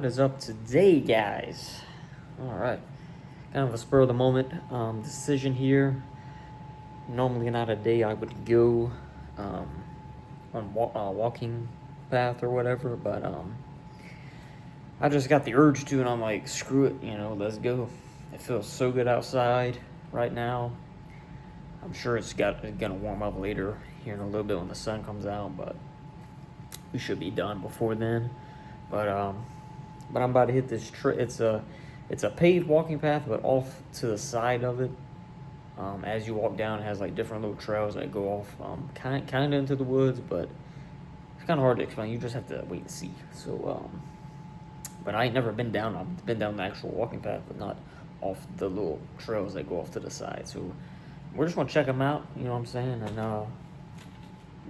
What is up today, guys? All right, kind of a spur of the moment decision here. Normally, not a day I would go on walking path or whatever, but I just got the urge to, and I'm like, screw it, let's go. It feels so good outside right now. I'm sure it's gonna warm up later here in a little bit when the sun comes out, but we should be done before then. But I'm about to hit this it's a paved walking path, but off to the side of it, as you walk down, it has like different little trails that go off kind of into the woods, but it's kind of hard to explain. You just have to wait and see. So but I ain't never been down. I've been down the actual walking path, but not off the little trails that go off to the side. So we're just gonna check them out. You know what I'm saying? And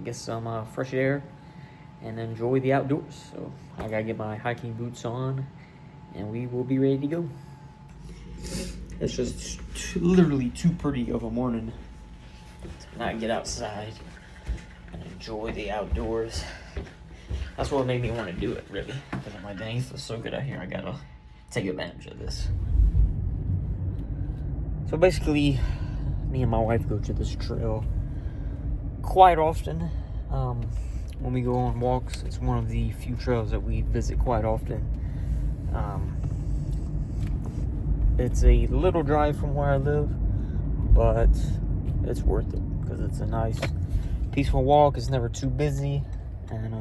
get some fresh air and enjoy the outdoors. So I gotta get my hiking boots on, and we will be ready to go. It's just literally too pretty of a morning to not get outside and enjoy the outdoors. That's what made me want to do it, really. Because I'm like, dang, it feels so good out here. I gotta take advantage of this. So basically, me and my wife go to this trail quite often. When we go on walks, it's one of the few trails that we visit quite often. It's a little drive from where I live, but it's worth it because it's a nice, peaceful walk. It's never too busy, and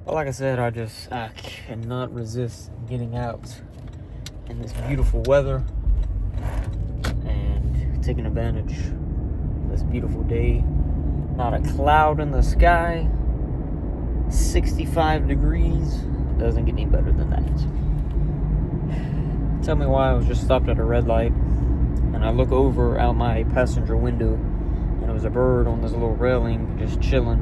but like I said, I cannot resist getting out in this beautiful weather and taking advantage of this beautiful day. Not a cloud in the sky, 65 degrees. Doesn't get any better than that. Tell me why. I was just stopped at a red light, and I look over out my passenger window, and it was a bird on this little railing just chilling,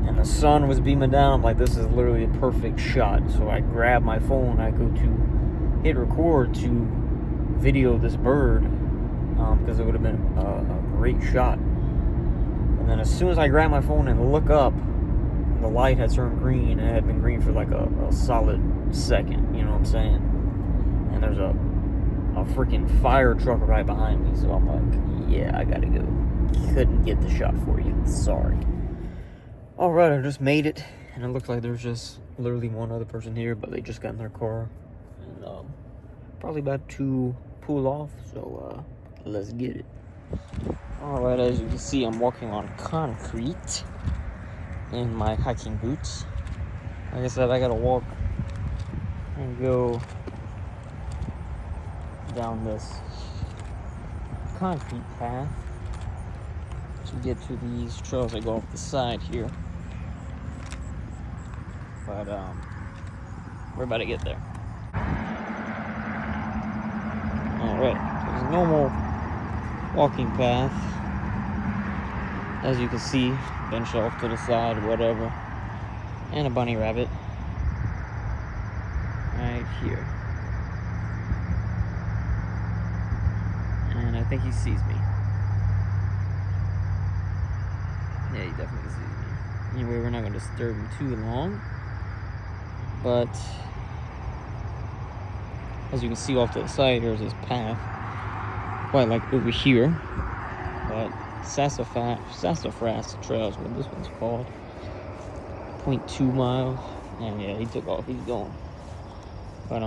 and the sun was beaming down. I'm like, this is literally a perfect shot. So I grab my phone, I go to hit record to video this bird, because it would have been a great shot. And then as soon as I grab my phone and look up, the light had turned green, and it had been green for like a solid second, you know what I'm saying? And there's a freaking fire truck right behind me, so I'm like, yeah, I gotta go. Couldn't get the shot for you, sorry. Alright, I just made it, and it looks like there's just literally one other person here, but they just got in their car, and probably about to pull off, so let's get it. Alright, as you can see, I'm walking on concrete in my hiking boots. Like I said, I gotta walk and go down this concrete path to get to these trails that go off the side here. But we're about to get there. Alright, so there's a normal walking path, as you can see, bench off to the side, whatever, and a bunny rabbit right here, and I think he sees me. Yeah, he definitely sees me. Anyway, we're not going to disturb him too long, but as you can see off to the side, there's this path quite like over here, but Sassafras Trail is what this one's called. 0.2 miles, and yeah, he took off. He's gone. But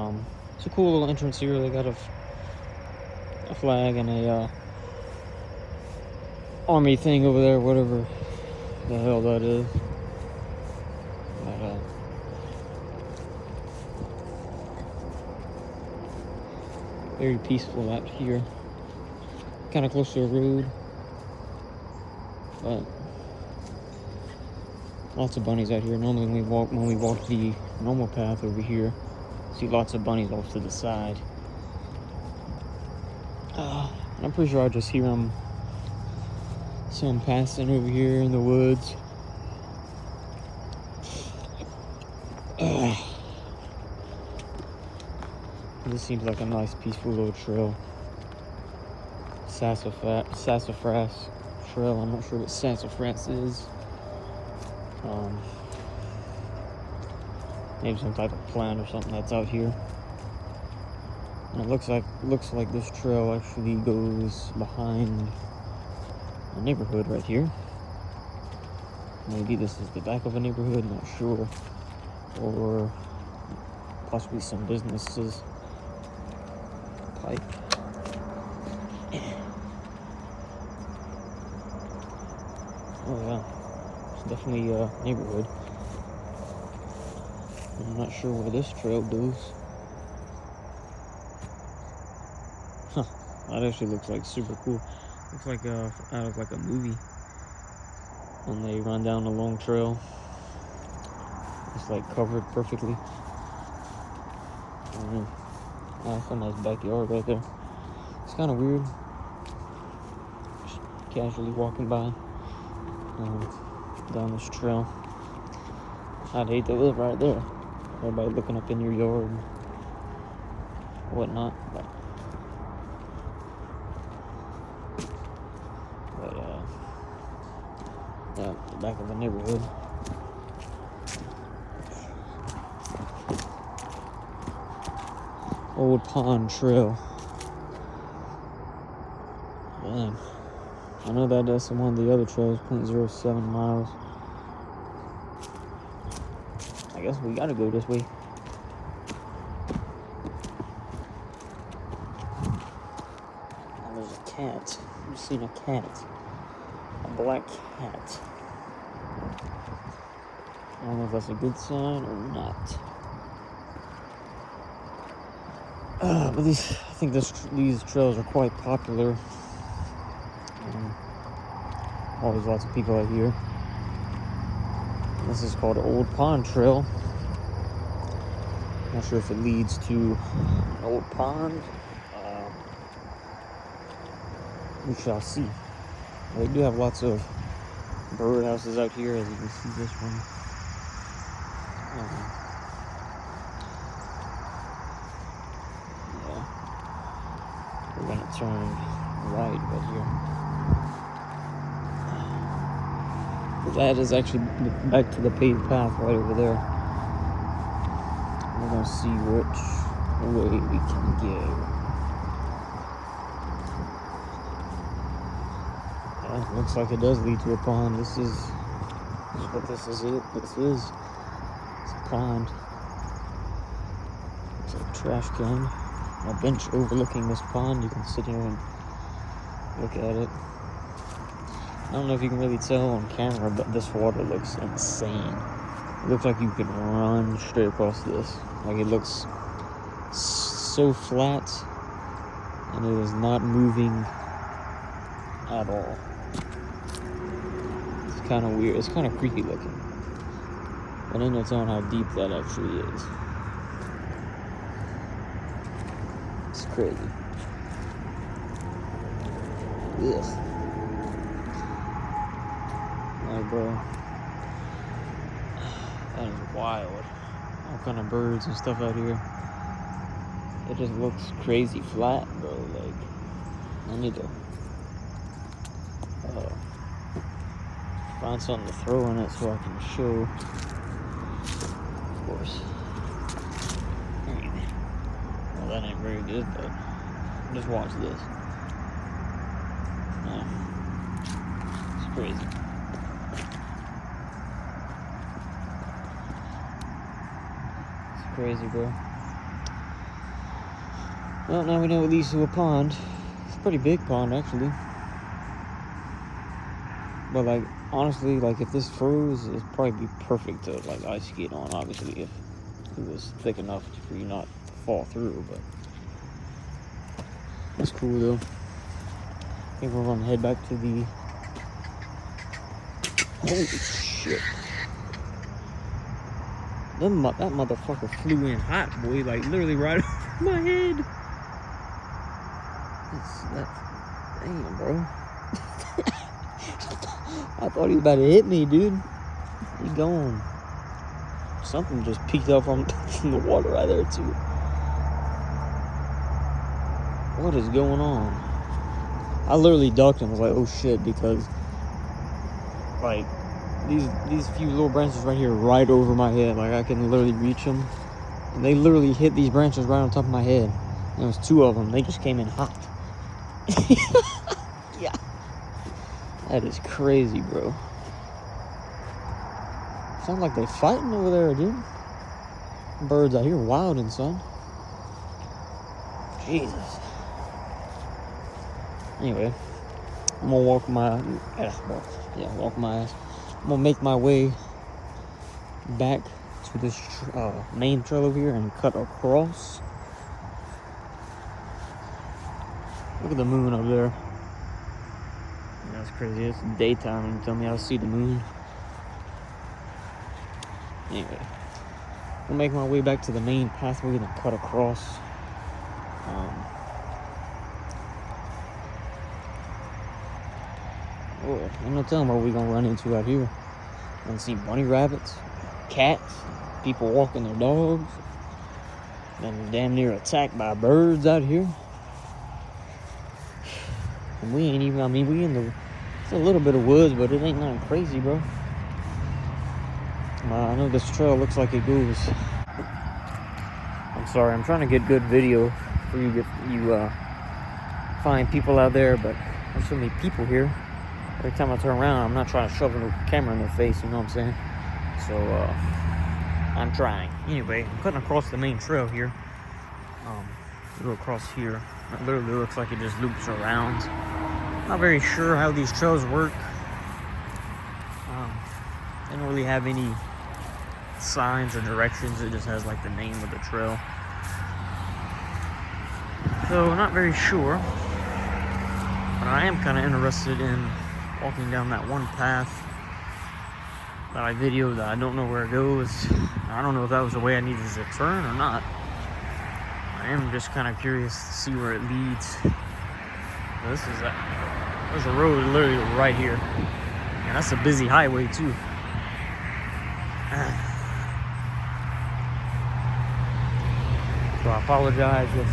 it's a cool little entrance here. They got a flag and a army thing over there, whatever the hell that is. But very peaceful out here. Kind of close to a road, but lots of bunnies out here. Normally when we walk the normal path over here, see lots of bunnies off to the side. And I'm pretty sure I just hear them. Some passing over here in the woods. This seems like a nice, peaceful little trail. Sassafras Trail. I'm not sure what sassafras is. Maybe some type of plant or something that's out here. And it looks like this trail actually goes behind a neighborhood right here. Maybe this is the back of a neighborhood, not sure. Or possibly some businesses. Pipe. Oh yeah, it's definitely a neighborhood. I'm not sure where this trail goes. Huh, that actually looks like super cool. Looks like out of like a movie. When they run down a long trail. It's like covered perfectly. That's a nice backyard right there. It's kind of weird. Just casually walking by down this trail. I'd hate to live right there. Everybody looking up in your yard and whatnot. But yeah, the back of the neighborhood. Old Pond Trail. Dang. I know that's one of the other trails, 0.07 miles. I guess we gotta go this way. Oh, there's a cat. I've seen a cat. A black cat. I don't know if that's a good sign or not. But I think these trails are quite popular. Always lots of people out here. This is called Old Pond Trail. Not sure if it leads to an old pond. We shall see. They do have lots of bird houses out here, as you can see this one. Yeah. We're gonna turn right here. That is actually back to the paved path right over there. We're gonna see which way we can go. Yeah, looks like it does lead to a pond. This is what this is. It's a pond. It's a trash can. A bench overlooking this pond. You can sit here and look at it. I don't know if you can really tell on camera, but this water looks insane. It looks like you could run straight across this. Like, it looks so flat, and it is not moving at all. It's kind of weird. It's kind of creepy looking. But ain't no telling how deep that actually is. It's crazy. Ugh. Like, bro, that is wild. All kind of birds and stuff out here. It just looks crazy flat, bro. Like, I need to find something to throw in it so I can show. Of course. Well, that ain't very good, but just watch this. It's crazy. Crazy, bro. Well, now we know it leads to a pond. It's a pretty big pond, actually. But, like, honestly, like, if this froze, it'd probably be perfect to, like, ice skate on, obviously, if it was thick enough for you not to fall through, but it's cool, though. I think we're gonna head back to the... Holy shit. That motherfucker flew in hot, boy. Like, literally right over my head. Damn, bro. I thought he was about to hit me, dude. He gone. Something just peeked up from the water right there, too. What is going on? I literally ducked and was like, oh shit, because, like, these few little branches right here, right over my head. Like I can literally reach them. And they literally hit these branches right on top of my head. And there was 2 of them. They just came in hot. Yeah. That is crazy, bro. Sounds like they fighting over there, dude. Birds out here wilding, son. Jesus. Anyway, I'm gonna walk my ass. I'm gonna make my way back to this main trail over here and cut across. Look at the moon up there. That's crazy. It's daytime and you tell me how to see the moon. Anyway, I'll make my way back to the main pathway and cut across. I'm not telling what we're gonna run into out here. I'm gonna see bunny rabbits, cats, people walking their dogs, and damn near attacked by birds out here. And we ain't even, we in the, it's a little bit of woods, but it ain't nothing crazy, bro. I know this trail looks like it goes. I'm sorry, I'm trying to get good video for you find people out there, but there's so many people here. Every time I turn around, I'm not trying to shove a camera in their face, you know what I'm saying? So, I'm trying. Anyway, I'm cutting across the main trail here. Go across here. It literally looks like it just loops around. Not very sure how these trails work. They don't really have any signs or directions. It just has like the name of the trail. So, not very sure. But I am kind of interested in walking down that one path that I videoed that I don't know where it goes. I don't know if that was the way I needed to turn or not. I am just kind of curious to see where it leads. There's a road literally right here. And that's a busy highway too. So I apologize if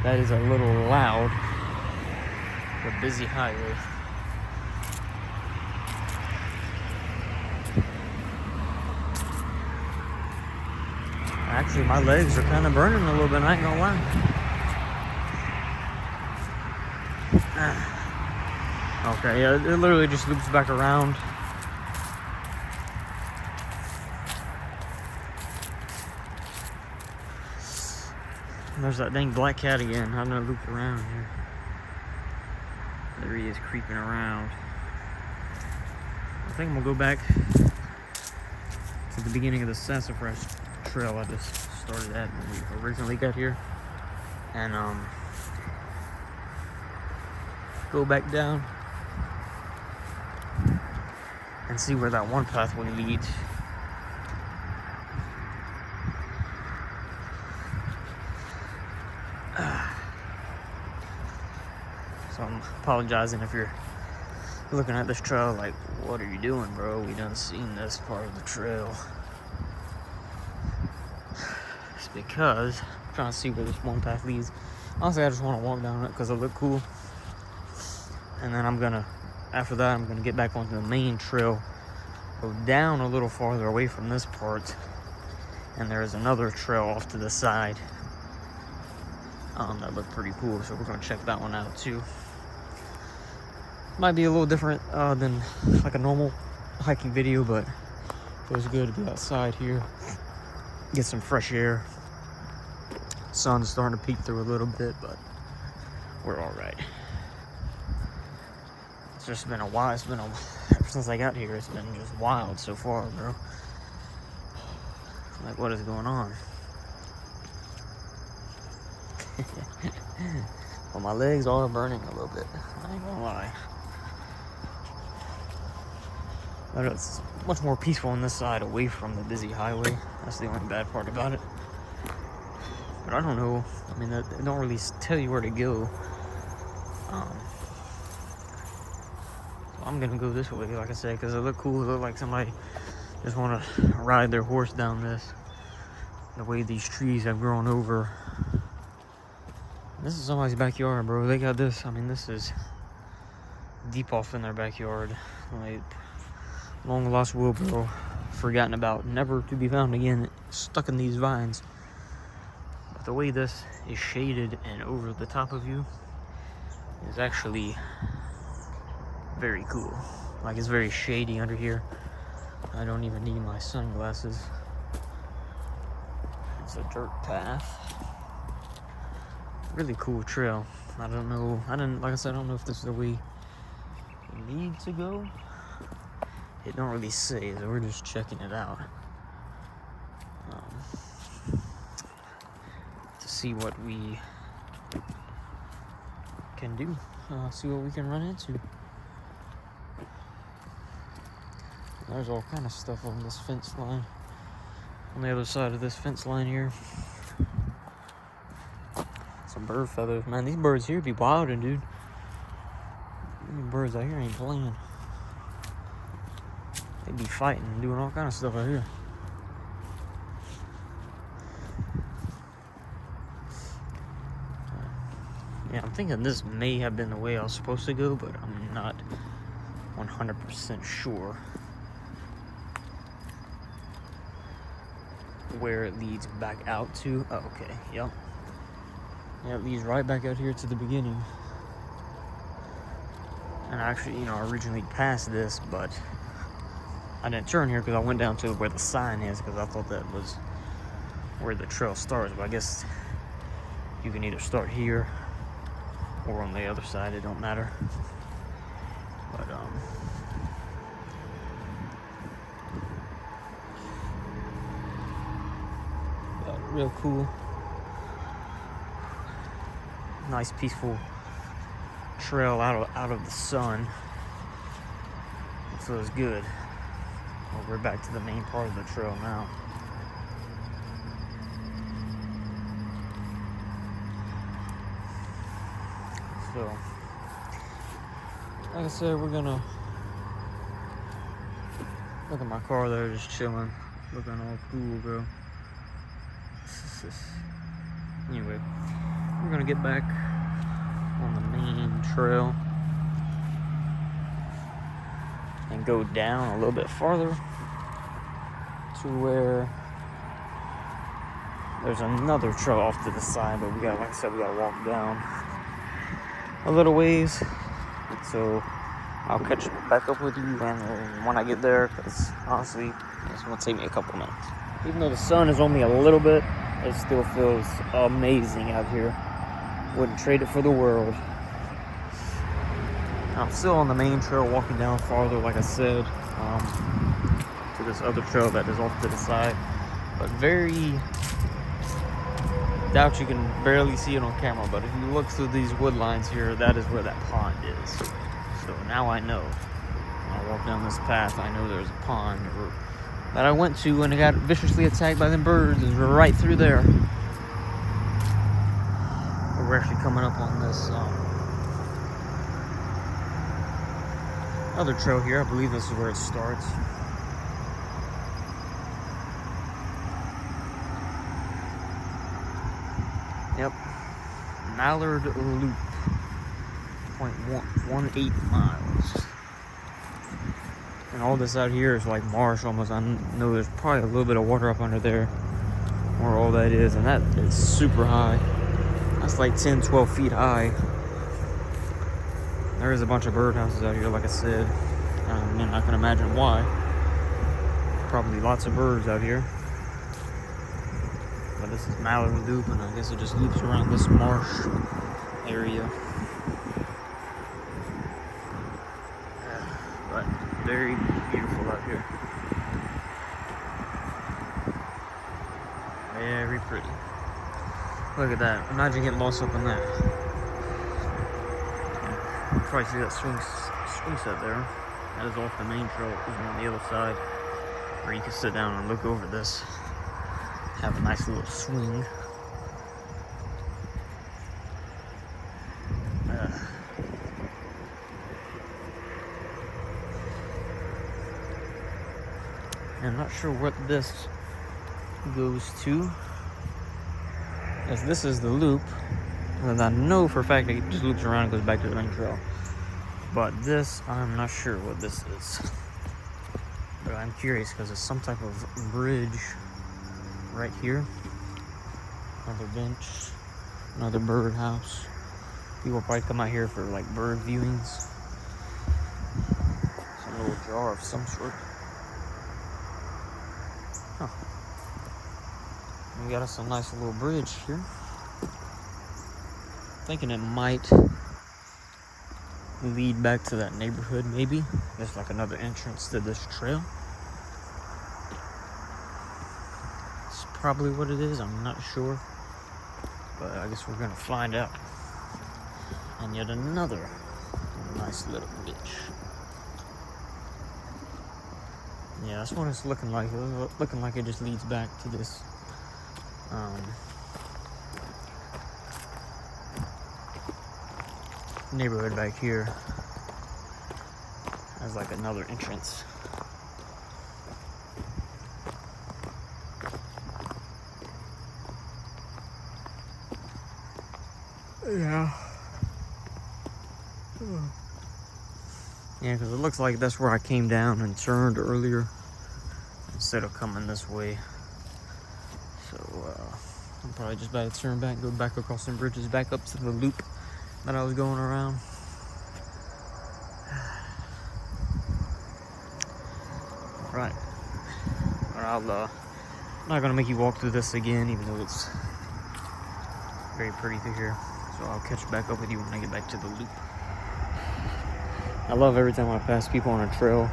that is a little loud. A busy highway. Actually, my legs are kind of burning a little bit, I ain't gonna lie. Okay, yeah, it literally just loops back around. And there's that dang black cat again. I'm gonna loop around here. There he is creeping around. I think I'm gonna go back to the beginning of the Sassafras Trail I just started at when we originally got here. And go back down and see where that one pathway leads. So I'm apologizing if you're looking at this trail like, what are you doing, bro? We done seen this part of the trail. It's because I'm trying to see where this one path leads. Honestly, I just want to walk down it because it look cool. And then after that, I'm gonna get back onto the main trail, go down a little farther away from this part, and there's another trail off to the side that looked pretty cool, so we're gonna check that one out too. Might be a little different than like a normal hiking video, but it feels good to be outside here, get some fresh air. Sun's starting to peek through a little bit, but we're all right. It's just been a while. Ever since I got here, it's been just wild so far, bro. Like, what is going on? Well, my legs are burning a little bit. I ain't gonna lie. But it's much more peaceful on this side, away from the busy highway. That's the only bad part about it. But I don't know. I mean, they don't really tell you where to go. So I'm gonna go this way, like I said, because it looked cool. It looked like somebody just want to ride their horse down this. The way these trees have grown over. This is somebody's backyard, bro. They got this. I mean, this is deep off in their backyard. Like Long lost wheelbarrow, forgotten about, never to be found again, stuck in these vines. But the way this is shaded and over the top of you is actually very cool. Like, it's very shady under here. I don't even need my sunglasses. It's a dirt path. Really cool trail. I don't know. Like I said, I don't know if this is the way we need to go. It don't really say, so we're just checking it out. To see what we can do. See what we can run into. There's all kind of stuff on this fence line. On the other side of this fence line here. Some bird feathers. Man, these birds here be wilding, dude. These birds out here ain't playing. They be fighting and doing all kind of stuff out here. Yeah, I'm thinking this may have been the way I was supposed to go, but I'm not 100% sure where it leads back out to. Oh, okay, yep. Yeah, it leads right back out here to the beginning. And actually, I originally passed this, but I didn't turn here because I went down to where the sign is because I thought that was where the trail starts. But I guess you can either start here or on the other side, it don't matter. But real cool. Nice peaceful trail out of the sun. It feels good. Well, we're back to the main part of the trail now. So, like I said, we're gonna look at my car there, just chilling, looking all cool, bro. Anyway, we're gonna get back on the main trail and go down a little bit farther to where there's another trail off to the side, but like I said, we gotta walk down a little ways. So I'll catch back up with you when I get there, because honestly, it's gonna take me a couple minutes. Even though the sun is on me a little bit, it still feels amazing out here. Wouldn't trade it for the world. I'm still on the main trail, walking down farther, like I said, to this other trail that is off to the side. But doubt you can barely see it on camera, but if you look through these wood lines here, that is where that pond is. So now I know. When I walk down this path, I know there's a pond that I went to when I got viciously attacked by them birds. Is right through there. We're actually coming up on this other trail here. I believe this is where it starts. Yep. Mallard Loop. 0.18 miles. And all this out here is like marsh almost. I know there's probably a little bit of water up under there where all that is, and that is super high. That's like 10-12 feet high. There is a bunch of birdhouses out here, like I said. And I can imagine why. Probably lots of birds out here. But this is Mallard Loop, and I guess it just loops around this marsh area. But very beautiful out here. Very pretty. Look at that. Imagine getting lost up in that. You can probably see that swing set there. That is off the main trail, even on the other side. Where you can sit down and look over this. Have a nice little swing. I'm not sure what this goes to, as this is the loop, and I know for a fact that it just loops around and goes back to the main trail. But this, I'm not sure what this is. But I'm curious because it's some type of bridge right here. Another bench, another bird house. People probably come out here for like bird viewings. Some little jar of some sort. Huh. We got us a nice little bridge here. Thinking it might lead back to that neighborhood, maybe. There's like another entrance to this trail. It's probably what it is, I'm not sure. But I guess we're gonna find out. And yet another nice little bitch. Yeah, that's what it's looking like. Looking like it just leads back to this neighborhood back here as like another entrance. Yeah. Yeah, because it looks like that's where I came down and turned earlier instead of coming this way. So I'm probably just about to turn back, go back across some bridges, back up to the loop that I was going around. Right. I'm not gonna make you walk through this again, even though it's very pretty through here. So I'll catch back up with you when I get back to the loop. I love every time I pass people on a trail,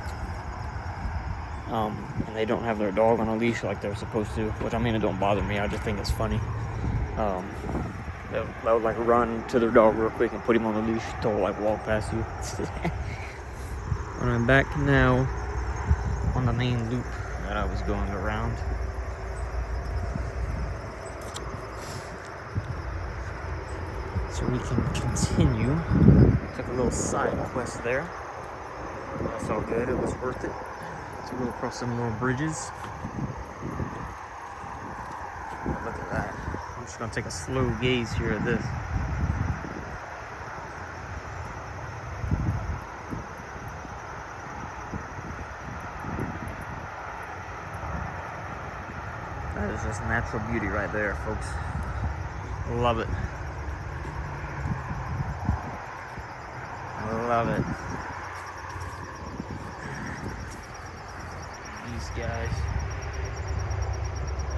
and they don't have their dog on a leash like they're supposed to, which I mean, it don't bother me. I just think it's funny. They'll like run to their dog real quick and put him on the leash to like walk past you. But I'm back now on the main loop that I was going around. So we can continue. Took a little side quest there. That's all good, it was worth it. To go across some little bridges. Look at that. I'm just gonna take a slow gaze here at this. That is just natural beauty right there, folks. Love it. Love it. These guys.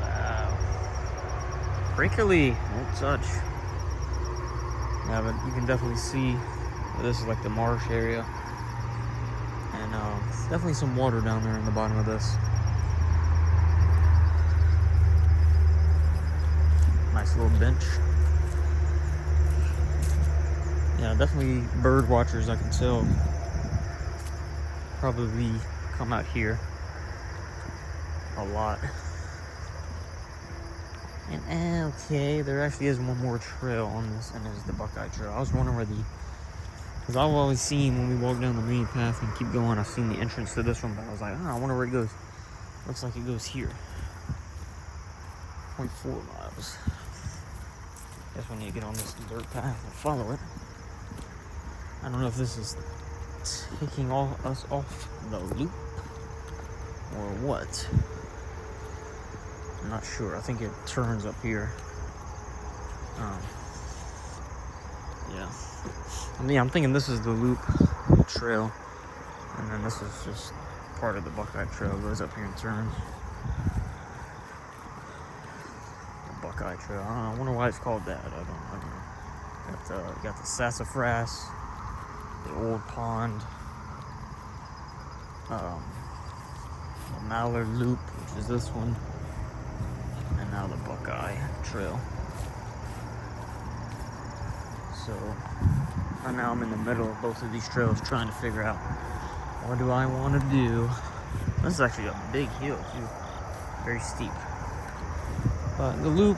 Wow. Prickly. Won't touch. Yeah, but you can definitely see this is like the marsh area. And definitely some water down there in the bottom of this. Nice little bench. Yeah, definitely bird watchers, I can tell, probably come out here a lot. And okay, there actually is one more trail on this, and it's the Buckeye Trail. I was wondering where because I've always seen when we walk down the main path and keep going, I've seen the entrance to this one, but I was like, oh, I wonder where it goes. Looks like it goes here. 0.4 miles. Guess we need to get on this dirt path and follow it. I don't know if this is taking us off the loop or what. I'm not sure. I think it turns up here. Yeah. I'm thinking this is the loop trail, and then this is just part of the Buckeye Trail. It goes up here and turns. The Buckeye Trail. I don't know. I wonder why it's called that. I don't know. Got the sassafras. The old pond, the Mallard Loop, which is this one, and now the Buckeye Trail. So right now I'm in the middle of both of these trails trying to figure out what do I want to do. This is actually a big hill too, very steep. But the loop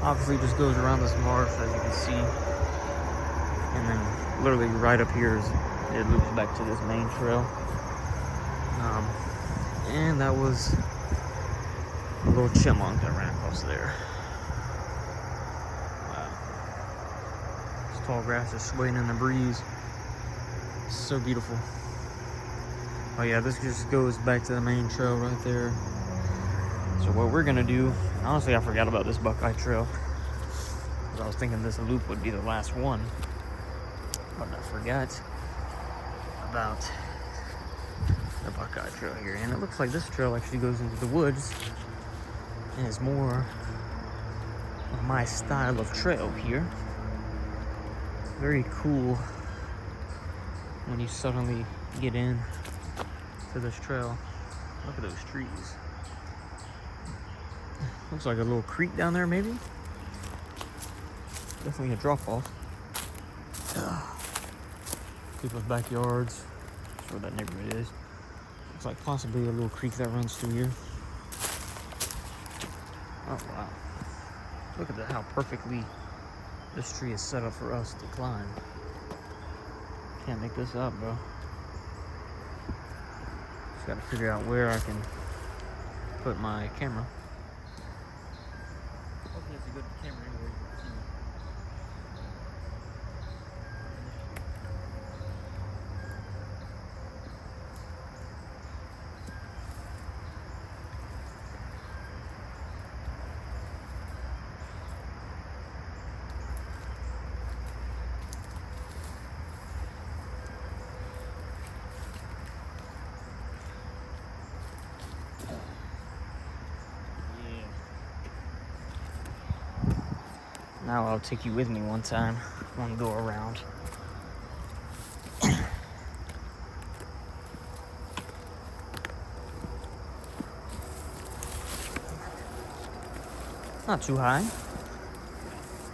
obviously just goes around this marsh, as you can see, and then literally right up here it loops back to this main trail. And that was a little chipmunk that ran across there. Wow. This tall grass is swaying in the breeze. It's so beautiful. Oh yeah, this just goes back to the main trail right there. So what we're gonna do, honestly I forgot about this Buckeye Trail. Because I was thinking this loop would be the last one. But I forgot about the Buckeye Trail here. And it looks like this trail actually goes into the woods. And is more of my style of trail here. Very cool when you suddenly get in to this trail. Look at those trees. Looks like a little creek down there, maybe. Definitely a drop off. People's backyards. That's where that neighborhood is. Looks like possibly a little creek that runs through here. Oh wow. Look at how perfectly this tree is set up for us to climb. Can't make this up, bro. Just gotta figure out where I can put my camera. Hopefully it's a good camera anyway. Now I'll take you with me one time. I want to go around. It's not too high.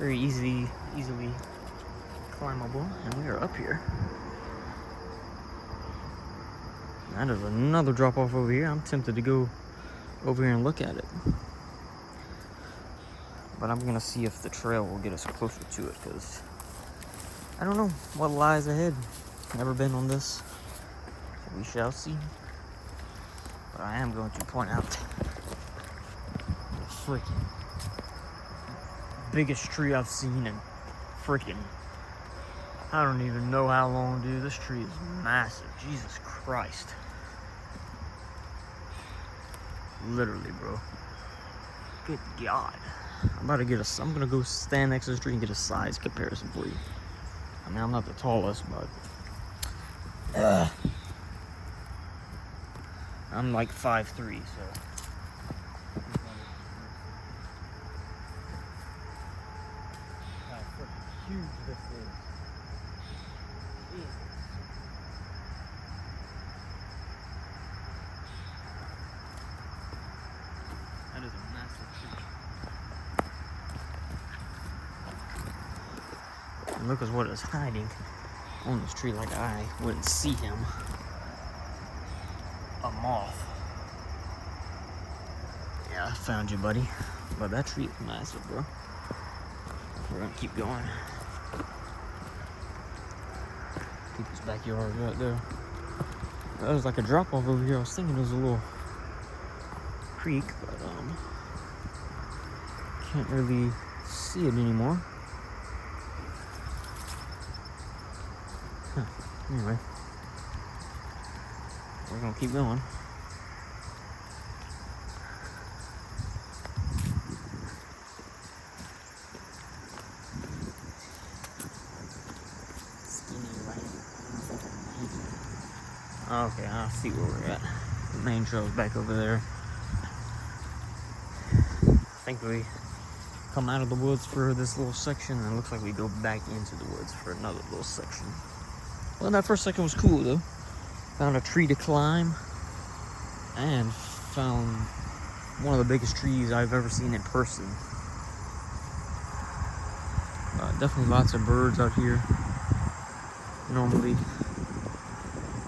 Very easily climbable, and we are up here. That is another drop off over here. I'm tempted to go over here and look at it. But I'm gonna see if the trail will get us closer to it, because I don't know what lies ahead. Never been on this, so we shall see. But I am going to point out the freaking biggest tree I've seen in freaking, I don't even know how long, dude. This tree is massive. Jesus Christ. Literally, bro. Good God. I'm gonna go stand next to the tree and get a size comparison for you. I mean, I'm not the tallest, but I'm like 5'3", so. How freaking huge this is. Jesus. That is a massive tree. And look at what is hiding on this tree, like I wouldn't see him. A moth. Yeah, I found you, buddy. But that tree is massive, bro. We're gonna keep going. People's backyard right there. That was like a drop off over here. I was thinking it was a little creek, but can't really see it anymore. Anyway, we're gonna keep going. Okay, I see where we're at. The main trail's back over there. I think we come out of the woods for this little section, and it looks like we go back into the woods for another little section. Well, that first section was cool, though. Found a tree to climb, and found one of the biggest trees I've ever seen in person. Definitely lots of birds out here. Normally,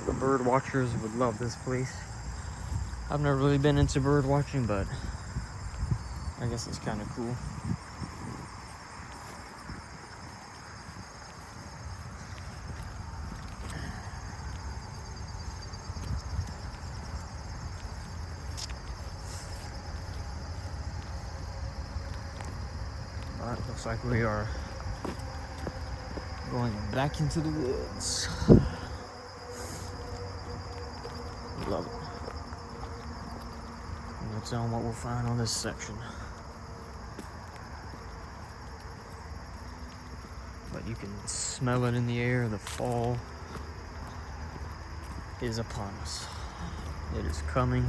the bird watchers would love this place. I've never really been into bird watching, but I guess it's kind of cool. But it looks like we are going back into the woods. notes on what we'll find on this section. But you can smell it in the air. The fall is upon us. It is coming,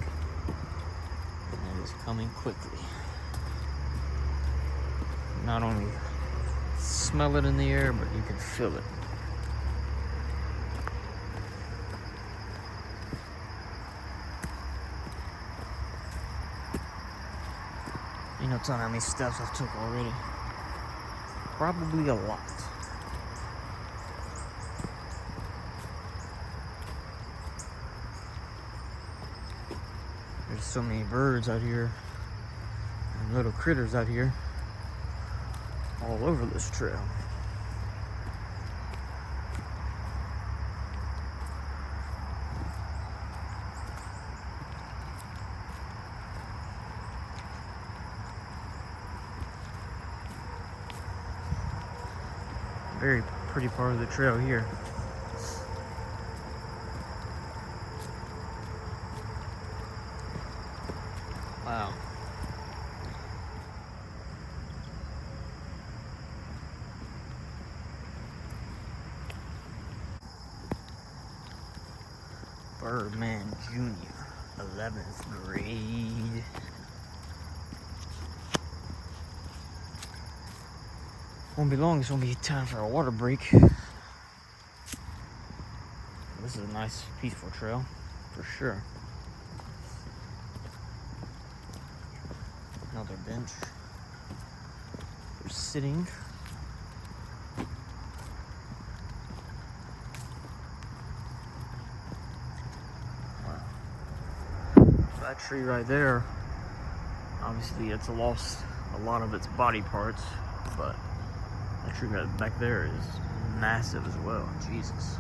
and it is coming quickly. Not only smell it in the air, but you can feel it. You know, tell how many steps I've took already. Probably a lot. There's so many birds out here and little critters out here all over this trail. Very pretty part of the trail here. Wow. Birdman Jr., 11th grade. Won't be long, it's gonna be time for a water break. This is a nice, peaceful trail, for sure. Another bench for sitting. Wow. That tree right there, obviously it's lost a lot of its body parts, but that tree right back there is massive as well. Jesus.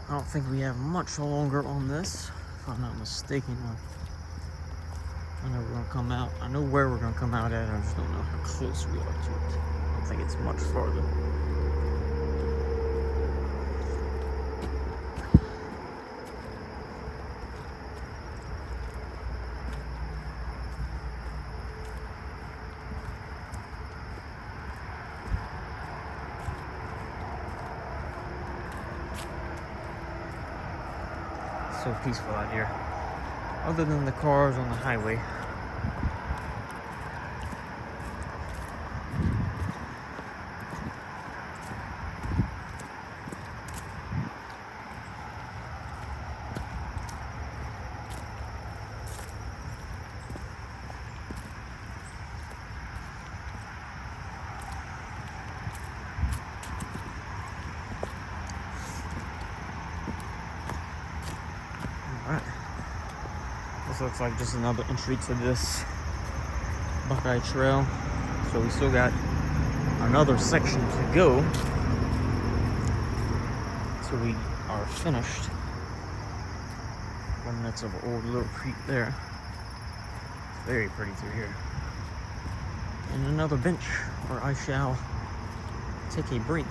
I don't think we have much longer on this, if I'm not mistaken. I know we're gonna come out. I know where we're gonna come out at. I just don't know how close we are to it. I don't think it's much farther. So peaceful out here, other than the cars on the highway. Alright, this looks like just another entry to this Buckeye Trail. So we still got another section to go till we are finished. Remnants of old Little Creek there. It's very pretty through here. And another bench where I shall take a break.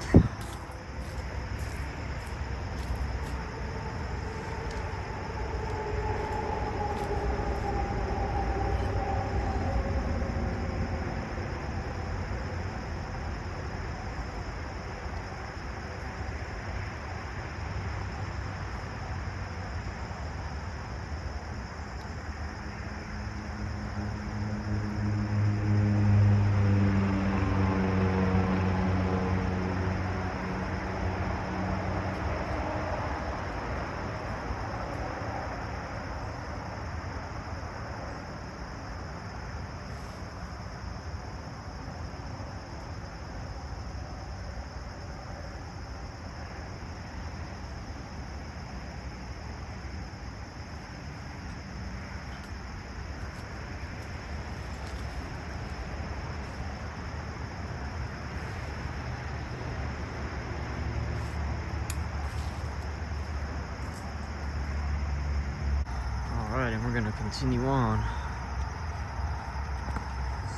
we're gonna continue on.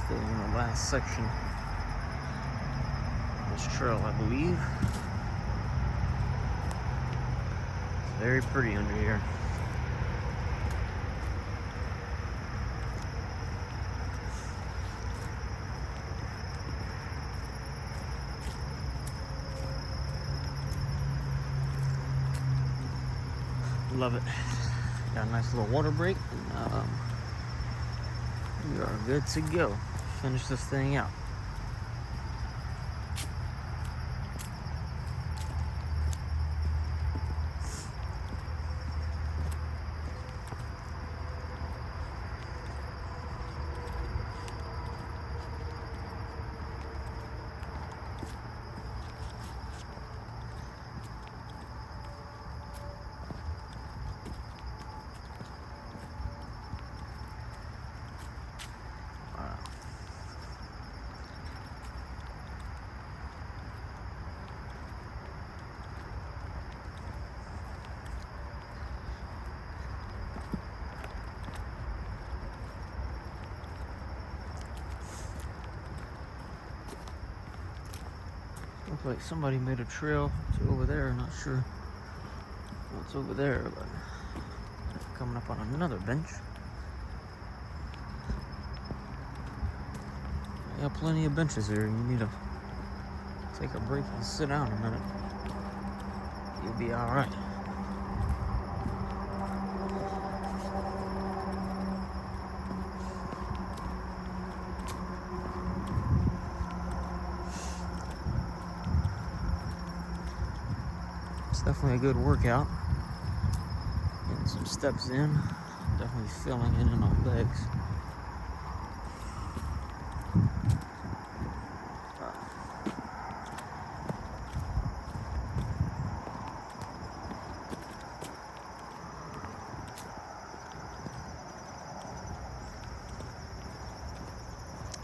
Still in the last section of this trail, I believe. It's very pretty under here. Love it. Got a nice little water break, and we are good to go. Finish this thing out. Looks like somebody made a trail to over there. Not sure what's over there, but coming up on another bench. I got plenty of benches here. You need to take a break and sit down a minute. You'll be all right. Definitely a good workout. Getting some steps in. Definitely filling in my legs.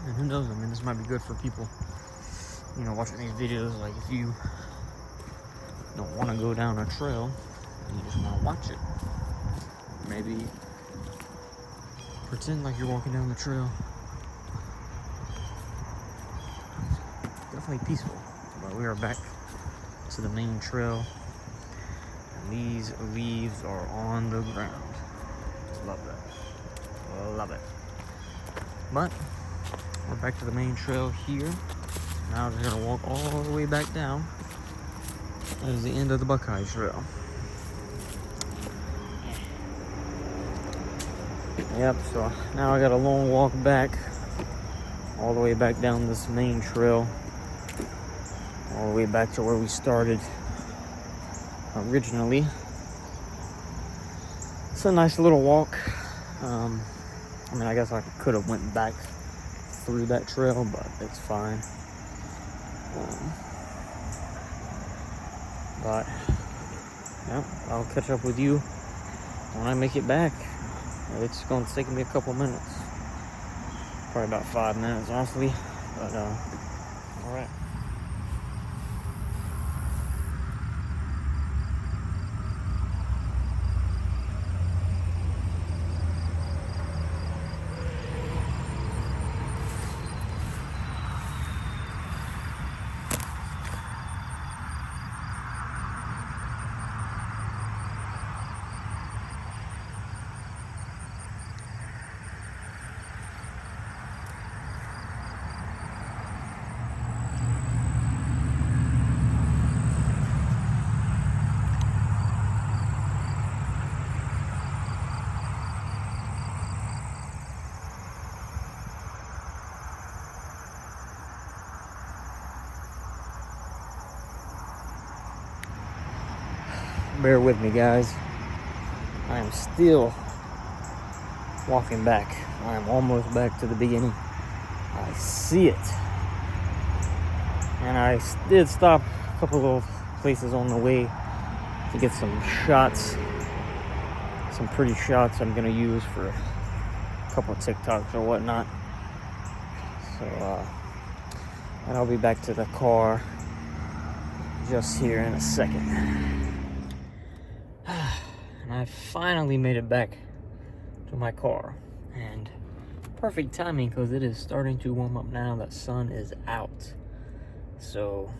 And who knows? I mean, this might be good for people, you know, watching these videos. Like, if you don't want to go down a trail, you just want to watch it. Maybe pretend like you're walking down the trail. Definitely peaceful. But we are back to the main trail, and these leaves are on the ground. Love that. Love it. But we're back to the main trail here. Now we're gonna walk all the way back down. That is the end of the Buckeye Trail. Yep, so now I got a long walk back, all the way back down this main trail, all the way back to where we started originally. It's a nice little walk. I mean, I guess I could have went back through that trail, but it's fine. But yeah, I'll catch up with you when I make it back. It's going to take me a couple minutes, probably about 5 minutes, honestly. But all right. Bear with me, guys. I am still walking back. I am almost back to the beginning. I see it. And I did stop a couple of places on the way to get some shots. Some pretty shots I'm going to use for a couple of TikToks or whatnot. So, and I'll be back to the car just here in a second. And I finally made it back to my car. And perfect timing because it is starting to warm up now. The sun is out. So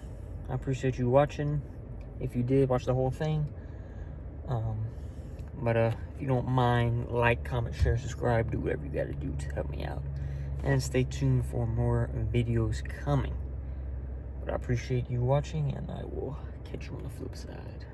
I appreciate you watching. If you did watch the whole thing. But if you don't mind, like, comment, share, subscribe, do whatever you gotta do to help me out. And stay tuned for more videos coming. But I appreciate you watching, and I will catch you on the flip side.